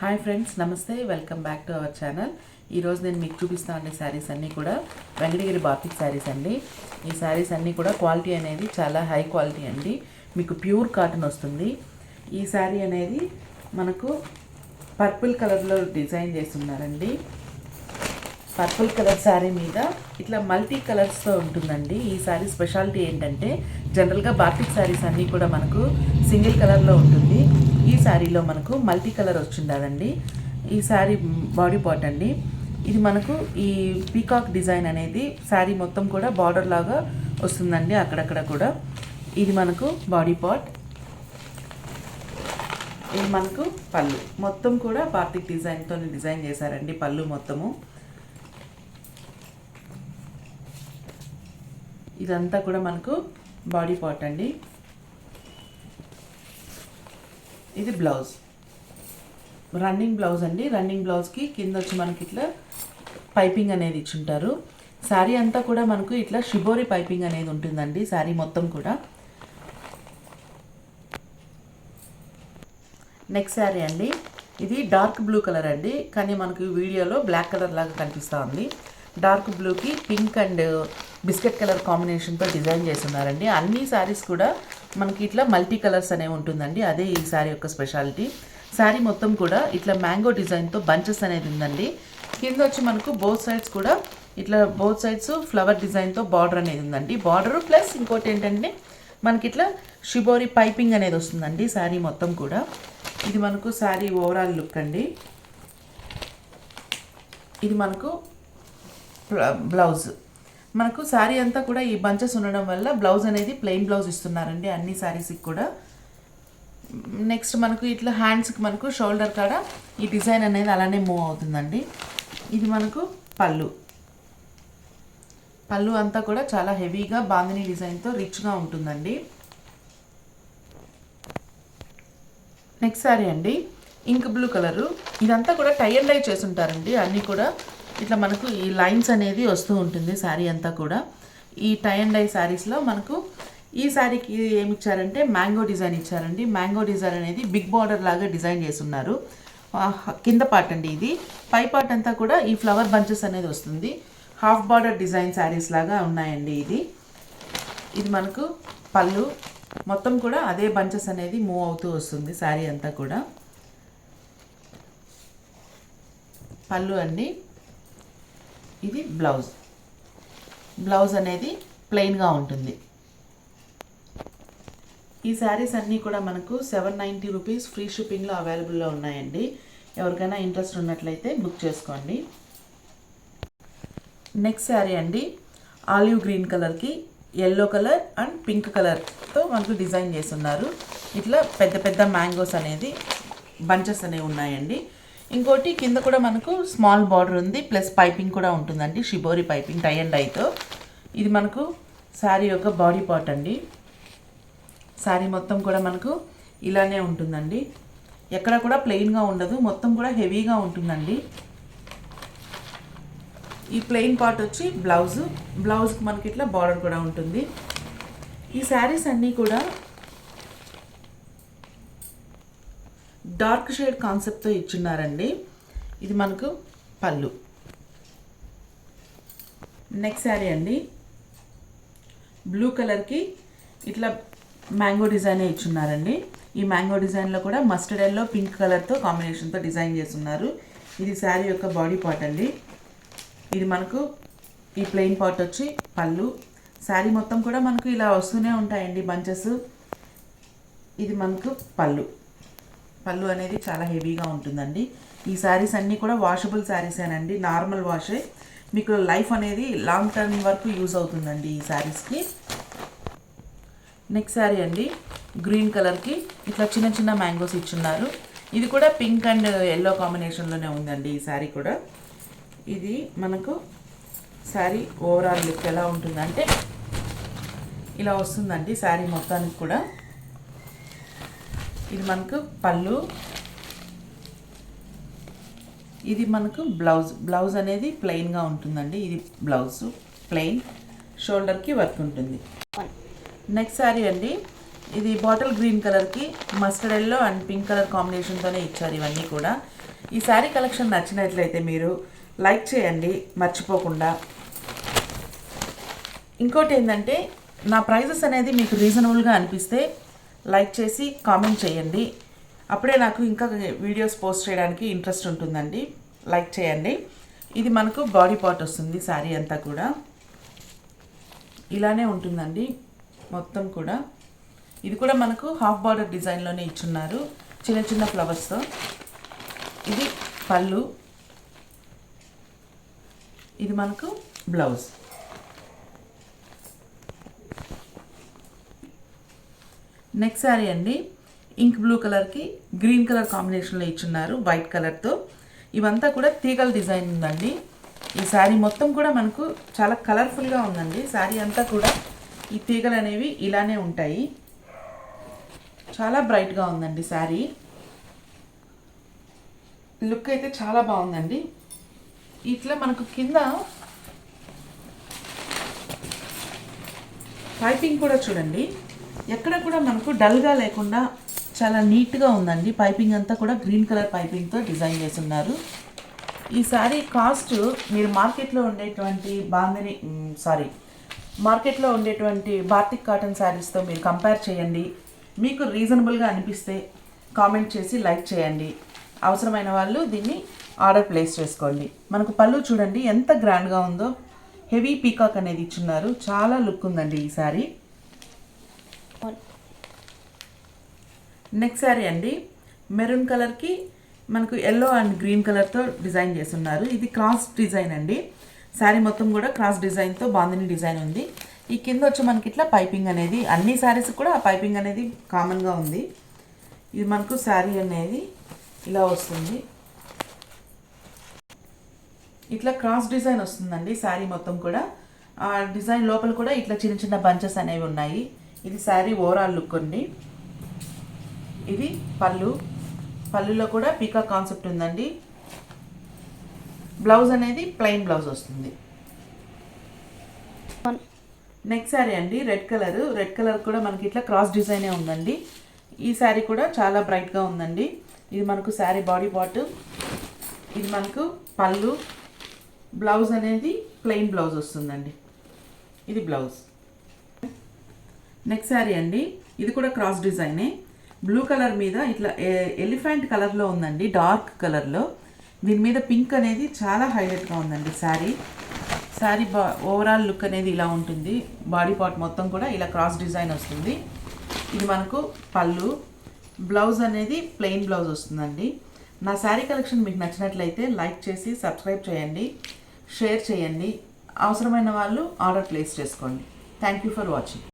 Hi friends, నమస్తే. Welcome back to our channel. ఈరోజు నేను మీకు చూపిస్తాను శారీస్ అన్నీ కూడా వెంకటగిరి బాతిక్ శారీస్ అండి. ఈ శారీస్ అన్నీ కూడా క్వాలిటీ అనేది చాలా హై క్వాలిటీ అండి. మీకు ప్యూర్ కాటన్ వస్తుంది. ఈ శారీ అనేది మనకు పర్పుల్ కలర్లో డిజైన్ చేస్తున్నారండి. పర్పుల్ కలర్ శారీ మీద ఇట్లా మల్టీ కలర్స్తో ఉంటుందండి. ఈ శారీ స్పెషాలిటీ ఏంటంటే జనరల్గా బాతిక్ శారీస్ అన్నీ కూడా మనకు సింగిల్ కలర్లో ఉంటుంది. ఈ శారీలో మనకు మల్టీ కలర్ వచ్చిందండి. ఈ శారీ బాడీ పార్ట్ అండి. ఇది మనకు ఈ పీకాక్ డిజైన్ అనేది శారీ మొత్తం కూడా బార్డర్ లాగా వస్తుందండి అక్కడక్కడ కూడా. ఇది మనకు బాడీ పార్ట్. ఇది మనకు పళ్ళు మొత్తం కూడా బాతిక్ డిజైన్తో డిజైన్ చేశారండి. పళ్ళు మొత్తము ఇదంతా కూడా మనకు బాడీ పార్ట్ అండి. ఇది బ్లౌజ్, రన్నింగ్ బ్లౌజ్ అండి. రన్నింగ్ బ్లౌజ్కి కింద వచ్చి మనకి ఇట్లా పైపింగ్ అనేది ఇచ్చుంటారు. శారీ అంతా కూడా మనకు ఇట్లా షిబోరి పైపింగ్ అనేది ఉంటుందండి శారీ మొత్తం కూడా. నెక్స్ట్ శారీ అండి. ఇది డార్క్ బ్లూ కలర్ అండి, కానీ మనకు వీడియోలో బ్లాక్ కలర్ లాగా కనిపిస్తూ ఉంది. డార్క్ బ్లూకి పింక్ అండ్ బిస్కెట్ కలర్ కాంబినేషన్తో డిజైన్ చేస్తున్నారండి. అన్ని శారీస్ కూడా మనకి ఇట్లా మల్టీ కలర్స్ అనేవి ఉంటుందండి. అదే ఈ శారీ యొక్క స్పెషాలిటీ. శారీ మొత్తం కూడా ఇట్లా మ్యాంగో డిజైన్తో బంచెస్ అనేది ఉందండి. కింద వచ్చి మనకు బోత్ సైడ్స్ కూడా ఇట్లా బోత్ సైడ్స్ ఫ్లవర్ డిజైన్తో బార్డర్ అనేది ఉందండి. బార్డర్ ప్లస్ ఇంకోటి ఏంటంటే మనకి ఇట్లా షిబోరి పైపింగ్ అనేది వస్తుందండి శారీ మొత్తం కూడా. ఇది మనకు శారీ ఓవరాల్ లుక్ అండి. ఇది మనకు బ్లౌజ్. మనకు శారీ అంతా కూడా ఈ బంచెస్ ఉండడం వల్ల బ్లౌజ్ అనేది ప్లెయిన్ బ్లౌజ్ ఇస్తున్నారండి అన్ని శారీస్కి కూడా. నెక్స్ట్ మనకు ఇట్లా హ్యాండ్స్కి మనకు షోల్డర్ కాడ ఈ డిజైన్ అనేది అలానే మూవ్ అవుతుందండి. ఇది మనకు పళ్ళు. పళ్ళు అంతా కూడా చాలా హెవీగా బాందిని డిజైన్తో రిచ్గా ఉంటుందండి. నెక్స్ట్ శారీ అండి. Ink blue colour. ఇదంతా కూడా టై అండ్ డై చేసుంటారండి. అన్నీ కూడా ఇట్లా మనకు ఈ లైన్స్ అనేది వస్తూ ఉంటుంది శారీ అంతా కూడా. ఈ టై అండ్ డై శారీస్లో మనకు ఈ శారీకి ఏమి ఇచ్చారంటే మ్యాంగో డిజైన్ ఇచ్చారండి. మ్యాంగో డిజైన్ అనేది బిగ్ బార్డర్ లాగా డిజైన్ చేస్తున్నారు. కింద పార్ట్ అండి ఇది. పై పార్ట్ అంతా కూడా ఈ ఫ్లవర్ బంచెస్ అనేది వస్తుంది. హాఫ్ బార్డర్ డిజైన్ శారీస్ లాగా ఉన్నాయండి. ఇది మనకు పళ్ళు మొత్తం కూడా అదే బంచెస్ అనేది మూవ్ అవుతూ వస్తుంది శారీ అంతా కూడా. పళ్ళు అండి. ఇది బ్లౌజ్. బ్లౌజ్ అనేది ప్లెయిన్గా ఉంటుంది. ఈ శారీస్ అన్నీ కూడా మనకు 790 రూపీస్ ఫ్రీ షిప్పింగ్లో అవైలబుల్లో ఉన్నాయండి. ఎవరికైనా ఇంట్రెస్ట్ ఉన్నట్లయితే బుక్ చేసుకోండి. నెక్స్ట్ శారీ అండి. ఆలివ్ గ్రీన్ కలర్కి ఎల్లో కలర్ అండ్ పింక్ కలర్తో మనకు డిజైన్ చేస్తున్నారు. ఇట్లా పెద్ద పెద్ద మ్యాంగోస్ అనేది బంచెస్ అనేవి ఉన్నాయండి. ఇంకోటి కింద కూడా మనకు స్మాల్ బార్డర్ ఉంది, ప్లస్ పైపింగ్ కూడా ఉంటుందండి. షిబోరి పైపింగ్ టై అండ్ డైతో. ఇది మనకు శారీ యొక్క బాడీ పార్ట్ అండి. శారీ మొత్తం కూడా మనకు ఇలానే ఉంటుందండి. ఎక్కడ కూడా ప్లెయిన్గా ఉండదు, మొత్తం కూడా హెవీగా ఉంటుందండి. ఈ ప్లెయిన్ పార్ట్ వచ్చి బ్లౌజు. బ్లౌజ్కి మనకి ఇట్లా బార్డర్ కూడా ఉంటుంది. ఈ శారీస్ అన్నీ కూడా డార్క్ షేడ్ కాన్సెప్ట్తో ఇచ్చున్నారండి. ఇది మనకు పళ్ళు. నెక్స్ట్ శారీ అండి. బ్లూ కలర్కి ఇట్లా మ్యాంగో డిజైనే ఇచ్చున్నారండి. ఈ మ్యాంగో డిజైన్లో కూడా మస్టర్డ్ ఎల్లో పింక్ కలర్తో కాంబినేషన్తో డిజైన్ చేస్తున్నారు. ఇది శారీ యొక్క బాడీ పార్ట్ అండి. ఇది మనకు ఈ ప్లెయిన్ పార్ట్ వచ్చి పళ్ళు. శారీ మొత్తం కూడా మనకు ఇలా వస్తూనే ఉంటాయండి బంచెస్. ఇది మనకు పళ్ళు. పళ్ళు అనేది చాలా హెవీగా ఉంటుందండి. ఈ శారీస్ అన్నీ కూడా వాషబుల్ శారీసేనండి. నార్మల్ వాషే. మీకు లైఫ్ అనేది లాంగ్ టర్మ్ వరకు యూజ్ అవుతుందండి ఈ శారీస్కి. నెక్స్ట్ శారీ అండి. గ్రీన్ కలర్కి ఇట్లా చిన్న చిన్న మ్యాంగోస్ ఇచ్చున్నారు. ఇది కూడా పింక్ అండ్ ఎల్లో కాంబినేషన్లోనే ఉందండి ఈ శారీ కూడా. ఇది మనకు శారీ ఓవరాల్ లుక్ ఎలా ఉంటుందంటే ఇలా వస్తుందండి శారీ మొత్తానికి కూడా. ఇది మనకు పళ్ళు. ఇది మనకు బ్లౌజ్. బ్లౌజ్ అనేది ప్లెయిన్గా ఉంటుందండి. ఇది బ్లౌజ్ ప్లెయిన్, షోల్డర్కి వర్క్ ఉంటుంది. నెక్స్ట్ శారీ అండి. ఇది బాటిల్ గ్రీన్ కలర్కి mustard yellow and pink colour కాంబినేషన్తోనే ఇచ్చారు ఇవన్నీ కూడా. ఈ శారీ కలెక్షన్ నచ్చినట్లయితే మీరు లైక్ చేయండి మర్చిపోకుండా. ఇంకోటి ఏంటంటే నా ప్రైజెస్ అనేది మీకు రీజనబుల్గా అనిపిస్తే లైక్ చేసి కామెంట్ చేయండి. అప్పుడే నాకు ఇంకా వీడియోస్ పోస్ట్ చేయడానికి ఇంట్రెస్ట్ ఉంటుందండి. లైక్ చేయండి. ఇది మనకు బాడీ పార్ట్ వస్తుంది. శారీ అంతా కూడా ఇలానే ఉంటుందండి మొత్తం కూడా. ఇది కూడా మనకు హాఫ్ బార్డర్ డిజైన్లోనే ఇచ్చున్నారు చిన్న చిన్న ఫ్లవర్స్తో. ఇది పళ్ళు, ఇది మనకు బ్లౌజ్. నెక్స్ట్ శారీ అండి ఇంక్ బ్లూ కలర్కి గ్రీన్ కలర్ కాంబినేషన్లో ఇచ్చున్నారు వైట్ కలర్తో. ఇవంతా కూడా తీగల డిజైన్ ఉందండి. ఈ శారీ మొత్తం కూడా మనకు చాలా కలర్ఫుల్గా ఉందండి. శారీ అంతా కూడా ఈ తీగలు అనేవి ఇలానే ఉంటాయి. చాలా బ్రైట్గా ఉందండి శారీ. లుక్ అయితే చాలా బాగుందండి. ఇట్లా మనకు కింద పైపింగ్ కూడా చూడండి, ఎక్కడ కూడా మనకు డల్గా లేకుండా చాలా నీట్గా ఉందండి. పైపింగ్ అంతా కూడా గ్రీన్ కలర్ పైపింగ్తో డిజైన్ చేస్తున్నారు. ఈ శారీ కాస్ట్ మీరు మార్కెట్లో ఉండేటువంటి బాటిక్ కాటన్ శారీస్తో మీరు కంపేర్ చేయండి. మీకు రీజనబుల్గా అనిపిస్తే కామెంట్ చేసి లైక్ చేయండి. అవసరమైన వాళ్ళు దీన్ని ఆర్డర్ ప్లేస్ చేసుకోండి. మనకు పళ్ళు చూడండి ఎంత గ్రాండ్గా ఉందో. హెవీ పీకాక్ అనేది ఇచ్చున్నారు. చాలా లుక్ ఉందండి ఈ శారీ. నెక్స్ట్ శారీ అండి మెరూన్ కలర్కి మనకు ఎల్లో అండ్ గ్రీన్ కలర్తో డిజైన్ చేస్తున్నారు. ఇది క్రాస్ డిజైన్ అండి. శారీ మొత్తం కూడా క్రాస్ డిజైన్తో బాందిని డిజైన్ ఉంది. ఈ కింద వచ్చి మనకి ఇట్లా పైపింగ్ అనేది అన్ని శారీస్ కూడా ఆ పైపింగ్ అనేది కామన్గా ఉంది. ఇది మనకు శారీ అనేది ఇలా వస్తుంది. ఇట్లా క్రాస్ డిజైన్ వస్తుందండి శారీ మొత్తం కూడా. ఆ డిజైన్ లోపల కూడా ఇట్లా చిన్న చిన్న బంచెస్ అనేవి ఉన్నాయి. ఇది శారీ ఓవరాల్ లుక్ అండి. ఇది పళ్ళు, పళ్ళులో కూడా పీకా కాన్సెప్ట్ ఉందండి. బ్లౌజ్ అనేది ప్లెయిన్ బ్లౌజ్ వస్తుంది. నెక్స్ట్ శారీ అండి రెడ్ కలర్ కూడా మనకి ఇట్లా క్రాస్ డిజైనే ఉందండి. ఈ శారీ కూడా చాలా బ్రైట్గా ఉందండి. ఇది మనకు శారీ బాడీ పార్ట్, ఇది మనకు పళ్ళు, బ్లౌజ్ అనేది ప్లెయిన్ బ్లౌజ్ వస్తుందండి. ఇది బ్లౌజ్. నెక్స్ట్ శారీ అండి ఇది కూడా క్రాస్ డిజైనే. బ్లూ కలర్ మీద ఇట్లా ఎలిఫెంట్ కలర్లో ఉందండి, డార్క్ కలర్లో. దీని మీద పింక్ అనేది చాలా హైలైట్గా ఉందండి శారీ ఓవరాల్ లుక్ అనేది ఇలా ఉంటుంది. బాడీ పార్ట్ మొత్తం కూడా ఇలా క్రాస్ డిజైన్ వస్తుంది. ఇది మనకు పళ్ళు, బ్లౌజ్ అనేది ప్లెయిన్ బ్లౌజ్ వస్తుందండి. నా శారీ కలెక్షన్ మీకు నచ్చినట్లయితే లైక్ చేసి సబ్స్క్రైబ్ చేయండి, షేర్ చేయండి. అవసరమైన వాళ్ళు ఆర్డర్ ప్లేస్ చేసుకోండి. Thank you for watching.